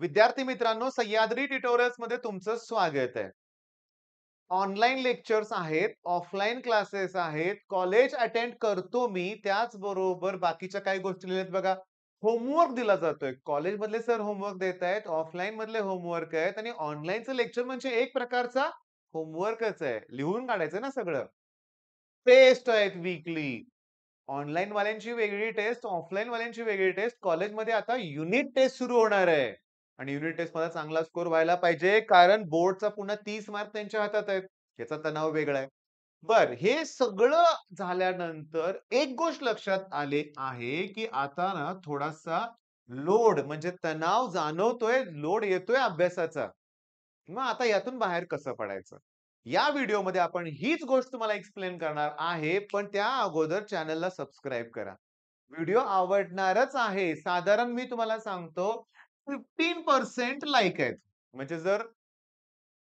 विद्यार्थी मित्रांनो, सह्याद्री ट्युटोरियल्स मध्ये तुमचं स्वागत आहे. ऑनलाईन लेक्चर्स आहेत, ऑफलाईन क्लासेस आहेत, कॉलेज अटेंड करतो मी, त्याचबरोबर बाकीच्या काही गोष्टी लिहिल्यात बघा. होमवर्क दिला जातोय. कॉलेजमधले सर होमवर्क देत आहेत, ऑफलाईन मधले होमवर्क आहेत आणि ऑनलाईनचं लेक्चर म्हणजे एक प्रकारचा होमवर्कच आहे. लिहून काढायचं ना सगळं. टेस्ट आहेत वीकली. ऑनलाईन वाल्यांची वेगळी टेस्ट, ऑफलाईन वाल्यांची वेगळी टेस्ट. कॉलेजमध्ये आता युनिट टेस्ट सुरू होणार आहे. आणि युनिट टेस्टमध्ये चांगला स्कोर व्हायला पाहिजे, कारण बोर्डचा पुन्हा 30 मार्क त्यांच्या हातात आहेत. याचा तणाव वेगळा आहे. बरं, हे सगळं झाल्यानंतर एक गोष्ट लक्षात आले आहे, की आता ना थोडासा लोड म्हणजे तणाव जाणवतोय, लोड येतोय अभ्यासाचा. मग आता यातून बाहेर कसं पडायचं? या व्हिडिओमध्ये आपण हीच गोष्ट तुम्हाला एक्सप्लेन करणार आहे, पण त्या अगोदर चॅनलला सबस्क्राईब करा. व्हिडिओ आवडणारच आहे. साधारण मी तुम्हाला सांगतो 15% लाइक आहेत. म्हणजे जर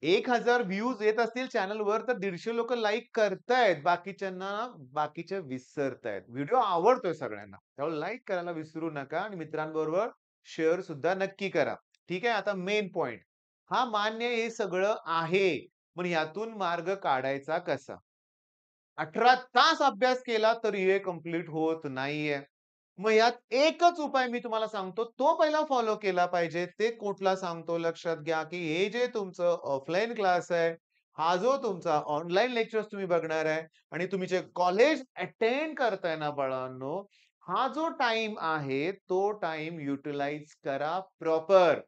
1000 व्ह्यूज येत असतील चॅनलवर तर 150 लोकं लाइक करतायत. बाकीच्यांना बाकीचे विसरतायत. व्हिडिओ आवडतोय सगळ्यांना. त्यामुळे लाइक करायला विसरू नका आणि मित्रांबरोबर शेअर सुद्धा नक्की करा. ठीक आहे. आता मेन पॉइंट. हा मान्य हे सगळं आहे. पण यातून मार्ग काढायचा कसा? 18 तास अभ्यास केला तरी हे कंप्लीट होत नाहीये. मग यात एकच उपाय मी तुम्हाला सांगतो, तो पहिला फॉलो केला पाहिजे. ते कुठला सांगतो लक्षात घ्या, की हे जे तुमचं ऑफलाईन क्लास आहे, हा जो तुमचा ऑनलाईन लेक्चर्स तुम्ही बघणार आहे आणि तुम्ही जे कॉलेज अटेंड करताय ना बाळांनो, हा जो टाईम आहे, तो टाईम युटिलाइज करा प्रॉपर.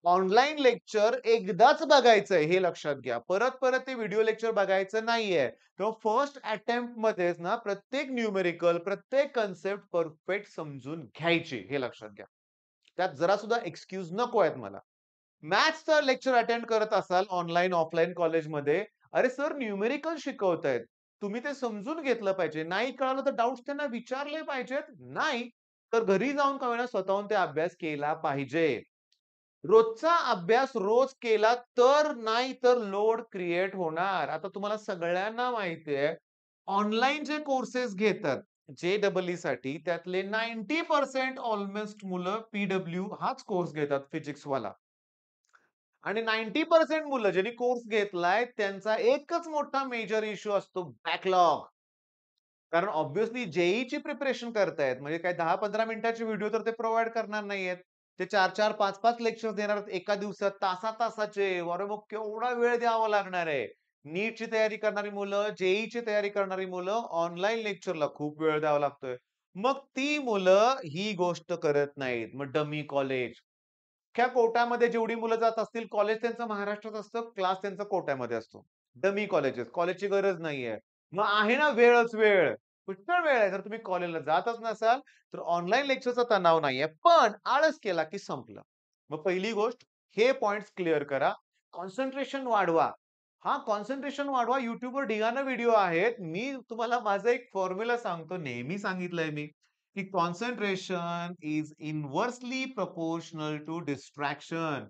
ऑनलाईन लेक्चर एकदाच बघायचंय हे लक्षात घ्या. परत-परत ते व्हिडिओ लेक्चर बघायचं नाहीये. तेव्हा फर्स्ट अटेम्प्ट मध्येच ना प्रत्येक न्यूमेरिकल, प्रत्येक कन्सेप्ट परफेक्ट समजून घ्यायची हे लक्षात घ्या. त्यात जरा सुद्धा एक्सक्यूज नको आहेत मला. मॅथ्सचं लेक्चर अटेंड करत असाल ऑनलाईन, ऑफलाईन कॉलेजमध्ये. अरे सर न्यूमेरिकल शिकवतायत. तुम्ही ते समजून घेतलं पाहिजे. नाही कळालं तर डाउट्स त्यांना विचारले पाहिजेत. नाही, तर घरी जाऊन का होईना स्वतःहून ते अभ्यास केला पाहिजे. रोजचा अभ्यास रोज केला तर नाही तर लोड क्रिएट होणार. आता तुम्हाला सगळ्यांना माहिती आहे, ऑनलाईन जे कोर्सेस घेतात जे-ई-ई साठी त्यातले 90% ऑलमोस्ट मुलं पी-डब्ल्यू हाच कोर्स घेतात फिजिक्सवाला. आणि 90% मुलं ज्यांनी कोर्स घेतलाय त्यांचा एकच मोठा मेजर इश्यू असतो बॅकलॉग. कारण ऑब्व्हियसली जे प्रिपरेशन करतायत. म्हणजे काय 10-15 मिनिटाचे व्हिडिओ तर ते प्रोव्हाईड करणार नाहीयेत. ते 4-4, 5-5 लेक्चर्स देणार आहेत एका दिवसात तासा-तासाचे. अरे मग केवढा वेळ द्यावा लागणार आहे. नीटची तयारी करणारी मुलं, जे तयारी करणारी मुलं ऑनलाईन लेक्चरला खूप वेळ द्यावा लागतोय. मग ती मुलं ही गोष्ट करत नाहीत. मग डमी कॉलेज. अख्ख्या कोटामध्ये जेवढी मुलं जात असतील, कॉलेज त्यांचं महाराष्ट्रात असतं, क्लास त्यांचा कोट्यामध्ये असतो. डमी कॉलेजेस, कॉलेजची गरज नाहीये. मग आहे ना वेळच वेळ. पुष्कळ वेळ आहे. जर तुम्ही कॉलेजला जातच नसाल, तर ऑनलाईन लेक्चरचा तणाव नाहीये. पण आळस केला की संपलं. मग पहिली गोष्ट हे पॉइंट्स क्लिअर करा. कॉन्सन्ट्रेशन वाढवा. हां, कॉन्सन्ट्रेशन वाढवा. YouTubeवर ढिगानं व्हिडिओ आहेत. मी तुम्हाला माझा एक फॉर्म्युला सांगतो. नेहमी सांगितलंय मी. की concentration is inversely proportional to distraction.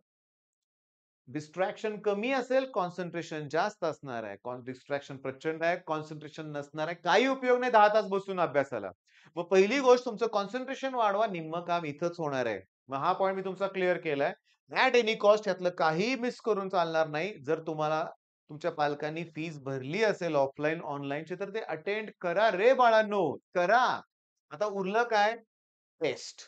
Distraction कमी असेल, कॉन्सन्ट्रेशन जास्त असणार आहे. डिस्ट्रॅक्शन प्रचंड आहे, कॉन्सन्ट्रेशन नसणार आहे. काही उपयोग नाही 10 तास बसून अभ्यासाला. मग पहिली गोष्ट तुमचं कॉन्सन्ट्रेशन वाढवा, निम्मं काम इथंच होणार आहे. मग हा पॉइंट मी तुमचा क्लिअर केलाय. ॲट एनी कॉस्ट यातलं काहीही मिस करून चालणार नाही. जर तुम्हाला तुमच्या पालकांनी फीस भरली असेल ऑफलाईन, ऑनलाईनची तर ते अटेंड करा रे बाळांनो, करा. आता उरलं काय? टेस्ट.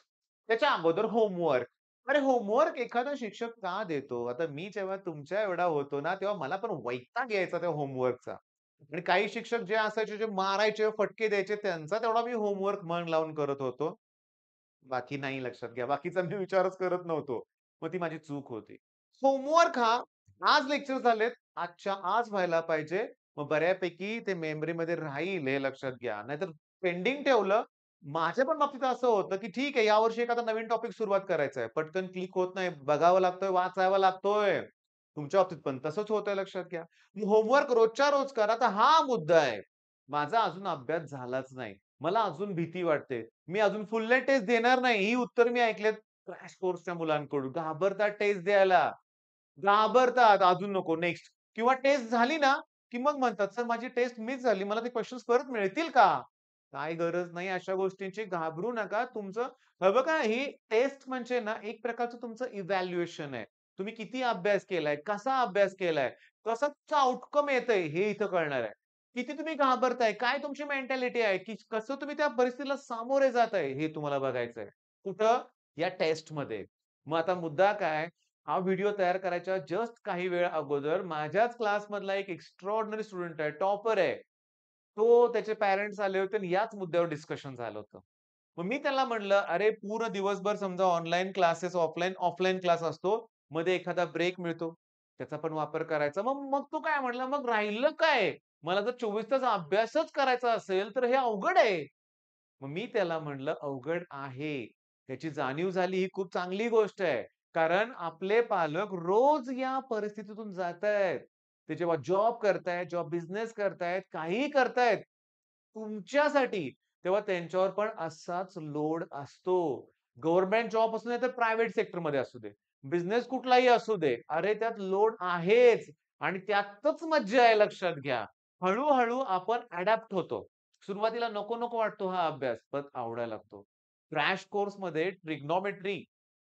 त्याच्या अगोदर होमवर्क. अरे होमवर्क एखादा शिक्षक का देतो? आता मी जेव्हा तुमच्या एवढा होतो ना, तेव्हा मला पण वैताग यायचा त्या होमवर्कचा. आणि काही शिक्षक जे असायचे, जे मारायचे, फटके द्यायचे, त्यांचा तेवढा मी होमवर्क मन लावून करत होतो. बाकी नाही लक्षात घ्या. बाकीचा मी विचारच करत नव्हतो. मग ती माझी चूक होती. होमवर्क हा आज लेक्चर झालेत, आजच्या आज व्हायला पाहिजे. मग बऱ्यापैकी ते मेमरीमध्ये राहील हे लक्षात घ्या. नाहीतर पेंडिंग ठेवलं. माझ्या पण बाबतीत असं होतं, की ठीक आहे यावर्षी एखादा नवीन टॉपिक सुरुवात करायचा आहे. पटकन क्लिक होत नाही. बघावा लागतोय, वाचावा लागतोय. तुमच्या बाबतीत पण तसंच होतंय लक्षात घ्या. होमवर्क रोजच्या रोज करा. तर हा मुद्दा आहे. माझा अजून अभ्यास झालाच नाही. मला अजून भीती वाटते. मी अजून फुल टेस्ट देणार नाही. ही उत्तर मी ऐकलेत क्रॅश कोर्सच्या मुलांकडून. घाबरतात टेस्ट द्यायला. घाबरतात. अजून नको नेक्स्ट किंवा टेस्ट झाली ना, की मग म्हणतात, "सर माझी टेस्ट मिस झाली. मला ते क्वेशन्स परत मिळतील का?" काय गरज नाही अशा गोष्टींची. घाबरू नका. तुमचं हे बघा ही टेस्ट म्हणजे ना एक प्रकारचं तुमचं इव्हॅल्युएशन आहे. तुम्ही किती अभ्यास केलाय, कसा अभ्यास केलाय, कसं तुमचं आउटकम येतंय हे इथं कळणार आहे. किती तुम्ही घाबरताय, काय तुमची मेंटॅलिटी आहे, की कसं तुम्ही त्या परिस्थितीला सामोरे जाताय हे तुम्हाला बघायचंय. कुठं? या टेस्टमध्ये. मग आता मुद्दा काय? हा व्हिडिओ तयार करायच्या जस्ट काही वेळ अगोदर माझ्याच क्लासमधला एक एक्स्ट्राऑर्डिनरी स्टुडंट आहे, टॉपर आहे. तो त्याचे पॅरेंट्स आले होते आणि याच मुद्द्यावर डिस्कशन झालं होतं. मग मी त्याला म्हटलं, "अरे पूर्ण दिवसभर समजा ऑनलाईन क्लासेस, ऑफलाईन क्लास असतो. मध्ये एखादा ब्रेक मिळतो. त्याचा पण वापर करायचा." मग मग तो काय म्हटला, "मग राहिलं काय? मला जर 24 तास अभ्यासच करायचा असेल, तर हे अवघड आहे." मग मी त्याला म्हटलं, "अवघड आहे. त्याची जाणीव झाली ही खूप चांगली गोष्ट आहे. कारण आपले पालक रोज या परिस्थितीतून जातायत. ते जेव्हा जॉब करतायत, जेव्हा बिझनेस करतायत, काहीही करतायत तुमच्यासाठी, तेव्हा त्यांच्यावर पण असाच लोड असतो. गव्हर्नमेंट जॉब असू दे, तर प्रायव्हेट सेक्टरमध्ये असू दे. बिझनेस कुठलाही असू दे. अरे, त्यात लोड आहेच आणि त्यातच मज्जा आहे लक्षात घ्या. हळू आपण अडॅप्ट होतो. सुरुवातीला नको-नको वाटतो हा अभ्यास, पण आवडायला लागतो. क्रॅश कोर्समध्ये ट्रिग्नोमेट्री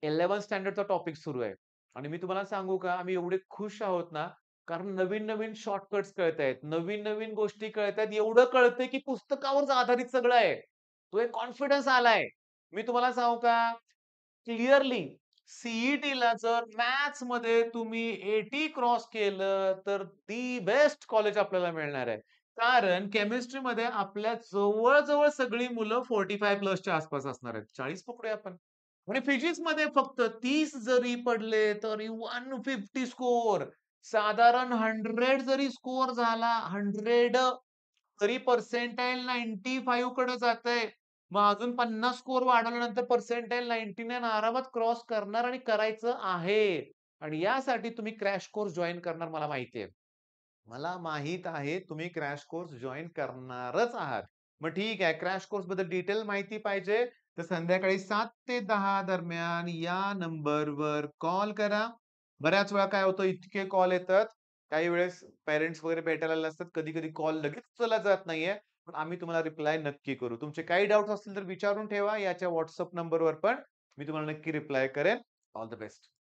11th स्टँडर्डचा टॉपिक सुरू आहे आणि मी तुम्हाला सांगू का, आम्ही एवढे खुश आहोत ना, कारण नवीन-नवीन शॉर्टकट्स कळतायत. नवीन-नवीन गोष्टी कळतायत. एवढं कळतंय, की पुस्तकावरच आधारित सगळं आहे. तो एक कॉन्फिडन्स आलाय. मी तुम्हाला सांगू का, क्लिअरली सी-ई-टीला जर मॅथ्समध्ये तुम्ही 80 क्रॉस केलं, तर दी बेस्ट कॉलेज आपल्याला मिळणार आहे. कारण केमिस्ट्रीमध्ये आपल्या जवळ-जवळ सगळी मुलं 45 प्लसच्या आसपास असणार आहेत. 40 पकडूया आपण. आणि फिजिक्समध्ये फक्त 30 जरी पडले, तरी 150 स्कोर. साधारण 100 जरी स्कोर झाला, 100 तरी पर्सेंटाइल 95 कडे जातंय. मग अजून 50 स्कोर वाढवल्यानंतर पर्सेंटाइल 99 आरामात क्रॉस करणार आणि करायचं आहे. आणि यासाठी तुम्ही क्रॅश कोर्स जॉइन करणार मला माहिती आहे. मला माहीत आहे तुम्ही क्रॅश कोर्स जॉइन करणारच आहात. मग ठीक आहे, क्रॅश कोर्सबद्दल डिटेल माहिती पाहिजे, तर संध्याकाळी 7 ते 10 दरम्यान या नंबरवर कॉल करा. बऱ्याच वेळा काय होतं, इतके कॉल येतात. काही वेळेस पेरेंट्स वगैरे भेटायला आलेले असतात. कधी-कधी कॉल लगेच उचलला जात नाहीये. पण आम्ही तुम्हाला रिप्लाय नक्की करू. तुमचे काही डाउट्स असतील तर विचारून ठेवा. याच्या WhatsApp नंबरवर पण मी तुम्हाला नक्की रिप्लाय करेन. All the best.